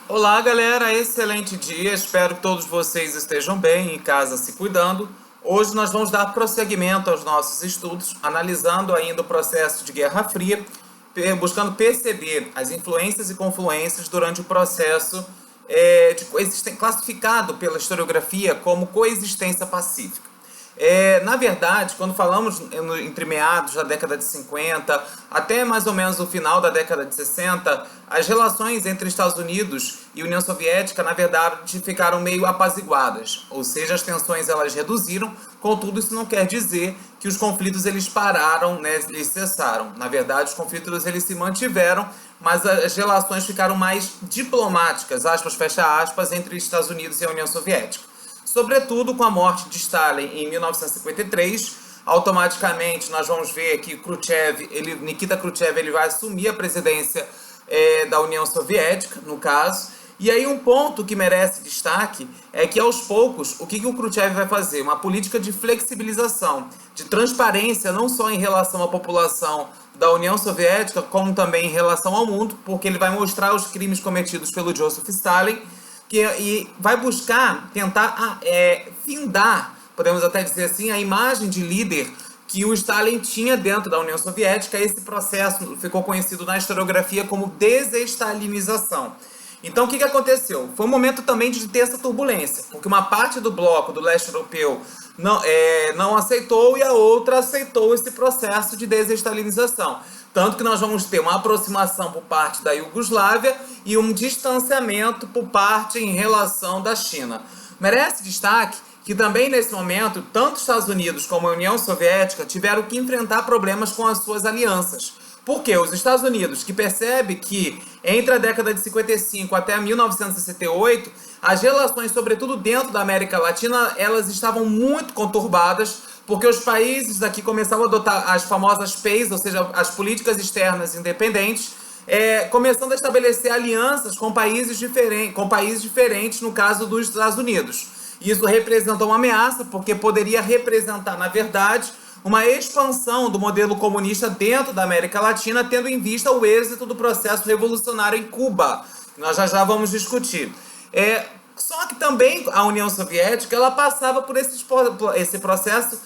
Olá, galera, excelente dia. Espero que todos vocês estejam bem, em casa se cuidando. Hoje nós vamos dar prosseguimento aos nossos estudos, analisando ainda o processo de Guerra Fria, buscando perceber as influências e confluências durante o processo de coexistência, classificado pela historiografia como coexistência pacífica. Na verdade, quando falamos entre meados da década de 50 até mais ou menos o final da década de 60, as relações entre Estados Unidos e União Soviética, na verdade, ficaram meio apaziguadas, ou seja, as tensões elas reduziram. Contudo, isso não quer dizer que os conflitos eles pararam, né, eles cessaram. Na verdade, os conflitos eles se mantiveram, mas as relações ficaram mais diplomáticas, aspas, fecha aspas, entre Estados Unidos e a União Soviética. Sobretudo com a morte de Stalin em 1953, automaticamente nós vamos ver que Nikita Khrushchev ele vai assumir a presidência da União Soviética, no caso. E aí um ponto que merece destaque é que aos poucos, o que o Khrushchev vai fazer? Uma política de flexibilização, de transparência, não só em relação à população da União Soviética, como também em relação ao mundo, porque ele vai mostrar os crimes cometidos pelo Joseph Stalin, e vai buscar tentar findar, podemos até dizer assim, a imagem de líder que o Stalin tinha dentro da União Soviética. Esse processo ficou conhecido na historiografia como desestalinização. Então, o que aconteceu? Foi um momento também de ter essa turbulência, porque uma parte do bloco do leste europeu não aceitou e a outra aceitou esse processo de desestalinização. Tanto que nós vamos ter uma aproximação por parte da Iugoslávia e um distanciamento por parte em relação da China. Merece destaque que também nesse momento, tanto os Estados Unidos como a União Soviética tiveram que enfrentar problemas com as suas alianças. Porque os Estados Unidos, que percebe que entre a década de 55 até 1968, as relações, sobretudo dentro da América Latina, elas estavam muito conturbadas, porque os países daqui começavam a adotar as famosas PEIs, ou seja, as políticas externas independentes, começando a estabelecer alianças com países diferentes, no caso dos Estados Unidos. Isso representou uma ameaça, porque poderia representar, na verdade, uma expansão do modelo comunista dentro da América Latina, tendo em vista o êxito do processo revolucionário em Cuba, que nós já vamos discutir. Só que também a União Soviética ela passava por esse processo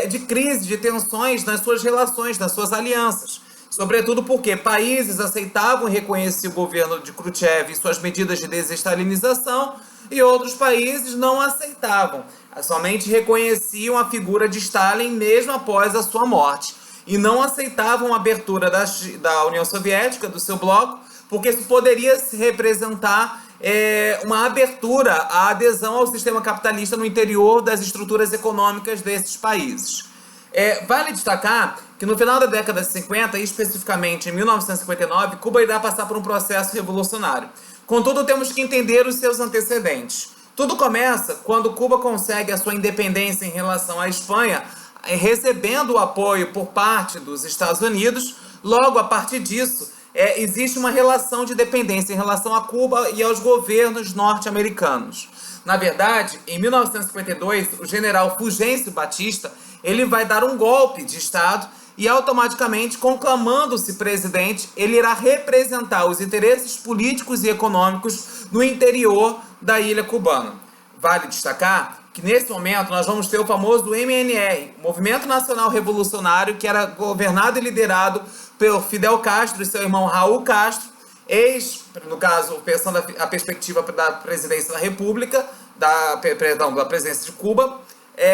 de crise, de tensões nas suas relações, nas suas alianças. Sobretudo porque países aceitavam e reconheciam o governo de Khrushchev e suas medidas de desestalinização, e outros países não aceitavam, somente reconheciam a figura de Stalin mesmo após a sua morte, e não aceitavam a abertura da União Soviética, do seu bloco, porque isso poderia representar uma abertura à adesão ao sistema capitalista no interior das estruturas econômicas desses países. Vale destacar que no final da década de 50, e especificamente em 1959, Cuba irá passar por um processo revolucionário. Contudo, temos que entender os seus antecedentes. Tudo começa quando Cuba consegue a sua independência em relação à Espanha, recebendo o apoio por parte dos Estados Unidos. Logo, a partir disso, existe uma relação de dependência em relação a Cuba e aos governos norte-americanos. Na verdade, em 1952, o general Fulgêncio Batista ele vai dar um golpe de Estado e automaticamente, conclamando-se presidente, ele irá representar os interesses políticos e econômicos no interior da ilha cubana. Vale destacar que nesse momento nós vamos ter o famoso MNR, Movimento Nacional Revolucionário, que era governado e liderado pelo Fidel Castro e seu irmão Raul Castro, no caso, pensando a perspectiva da presidência da República, da presidência de Cuba,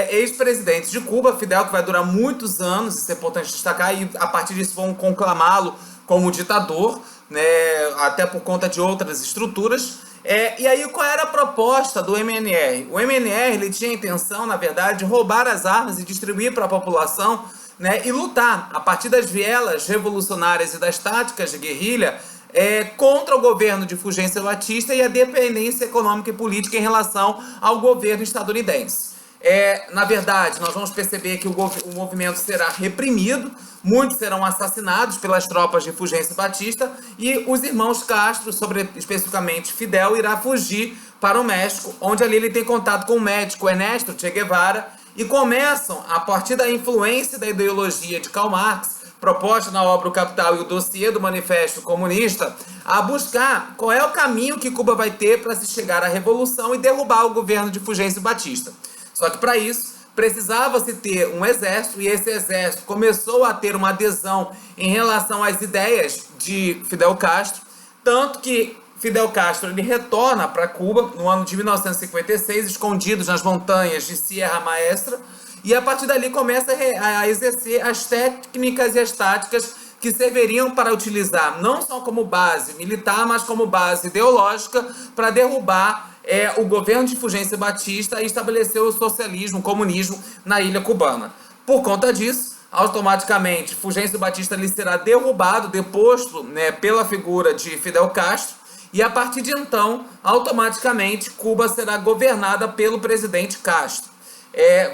ex-presidente de Cuba, Fidel, que vai durar muitos anos, isso é importante destacar, e a partir disso vão conclamá-lo como ditador, né, até por conta de outras estruturas. E aí, qual era a proposta do MNR? O MNR ele tinha a intenção, na verdade, de roubar as armas e distribuir para a população, né, e lutar, a partir das vielas revolucionárias e das táticas de guerrilha, contra o governo de Fulgêncio Batista e a dependência econômica e política em relação ao governo estadunidense. Na verdade, nós vamos perceber que o movimento será reprimido, muitos serão assassinados pelas tropas de Fulgêncio Batista, e os irmãos Castro, especificamente Fidel, irá fugir para o México, onde ali ele tem contato com o médico Ernesto Che Guevara, e começam, a partir da influência da ideologia de Karl Marx, proposta na obra O Capital e o dossiê do Manifesto Comunista, a buscar qual é o caminho que Cuba vai ter para se chegar à revolução e derrubar o governo de Fulgêncio Batista. Só que para isso precisava-se ter um exército, e esse exército começou a ter uma adesão em relação às ideias de Fidel Castro, tanto que Fidel Castro ele retorna para Cuba no ano de 1956, escondidos nas montanhas de Sierra Maestra, e a partir dali começa a exercer as técnicas e as táticas que serviriam para utilizar não só como base militar, mas como base ideológica para derrubar o governo de Fulgêncio Batista e estabelecer o socialismo, o comunismo na ilha cubana. Por conta disso, automaticamente, Fulgêncio Batista lhe será derrubado, deposto, pela figura de Fidel Castro, e a partir de então, automaticamente, Cuba será governada pelo presidente Castro.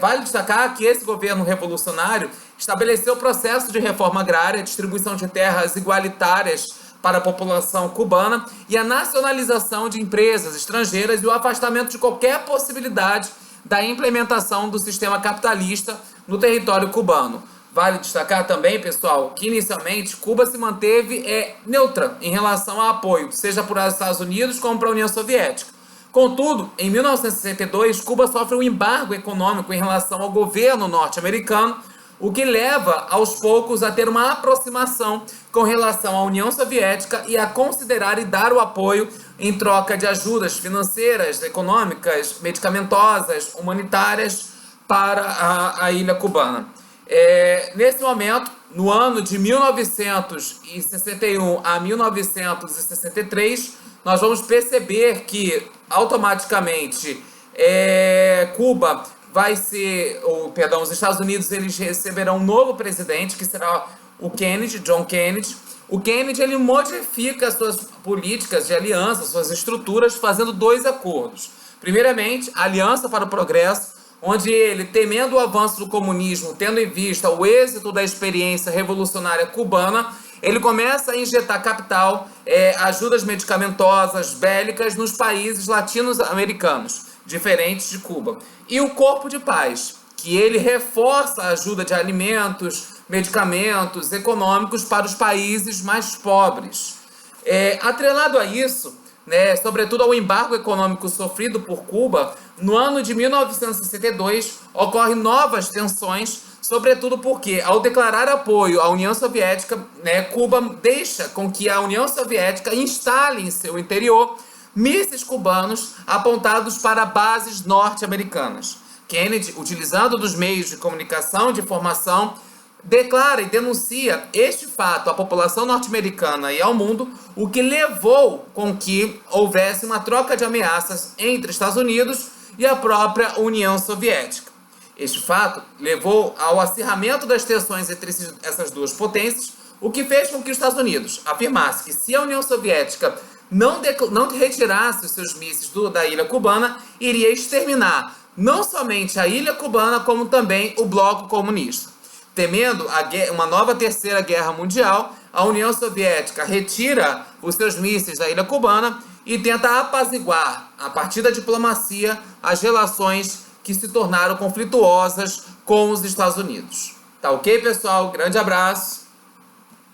Vale destacar que esse governo revolucionário estabeleceu o processo de reforma agrária, distribuição de terras igualitárias para a população cubana e a nacionalização de empresas estrangeiras e o afastamento de qualquer possibilidade da implementação do sistema capitalista no território cubano. Vale destacar também, pessoal, que inicialmente Cuba se manteve neutra em relação a apoio, seja para os Estados Unidos como para a União Soviética. Contudo, em 1962, Cuba sofre um embargo econômico em relação ao governo norte-americano, o que leva, aos poucos, a ter uma aproximação com relação à União Soviética e a considerar e dar o apoio em troca de ajudas financeiras, econômicas, medicamentosas, humanitárias para a ilha cubana. Nesse momento, no ano de 1961 a 1963, nós vamos perceber que automaticamente Cuba vai ser, os Estados Unidos eles receberão um novo presidente, que será o Kennedy, John Kennedy. O Kennedy ele modifica suas políticas de aliança, suas estruturas, fazendo 2 acordos. Primeiramente, a Aliança para o Progresso, onde ele, temendo o avanço do comunismo, tendo em vista o êxito da experiência revolucionária cubana, ele começa a injetar capital, ajudas medicamentosas, bélicas nos países latino-americanos, diferentes de Cuba. E o Corpo de Paz, que ele reforça a ajuda de alimentos, medicamentos, econômicos para os países mais pobres. Atrelado a isso, sobretudo ao embargo econômico sofrido por Cuba, no ano de 1962 ocorrem novas tensões, sobretudo porque, ao declarar apoio à União Soviética, Cuba deixa com que a União Soviética instale em seu interior mísseis cubanos apontados para bases norte-americanas. Kennedy, utilizando dos meios de comunicação e de informação, declara e denuncia este fato à população norte-americana e ao mundo, o que levou com que houvesse uma troca de ameaças entre Estados Unidos e a própria União Soviética. Este fato levou ao acirramento das tensões entre essas duas potências, o que fez com que os Estados Unidos afirmasse que se a União Soviética não retirasse os seus mísseis da ilha cubana, iria exterminar não somente a ilha cubana, como também o bloco comunista. Temendo uma nova terceira guerra mundial, a União Soviética retira os seus mísseis da ilha cubana e tenta apaziguar, a partir da diplomacia, as relações que se tornaram conflituosas com os Estados Unidos. Tá ok, pessoal? Grande abraço!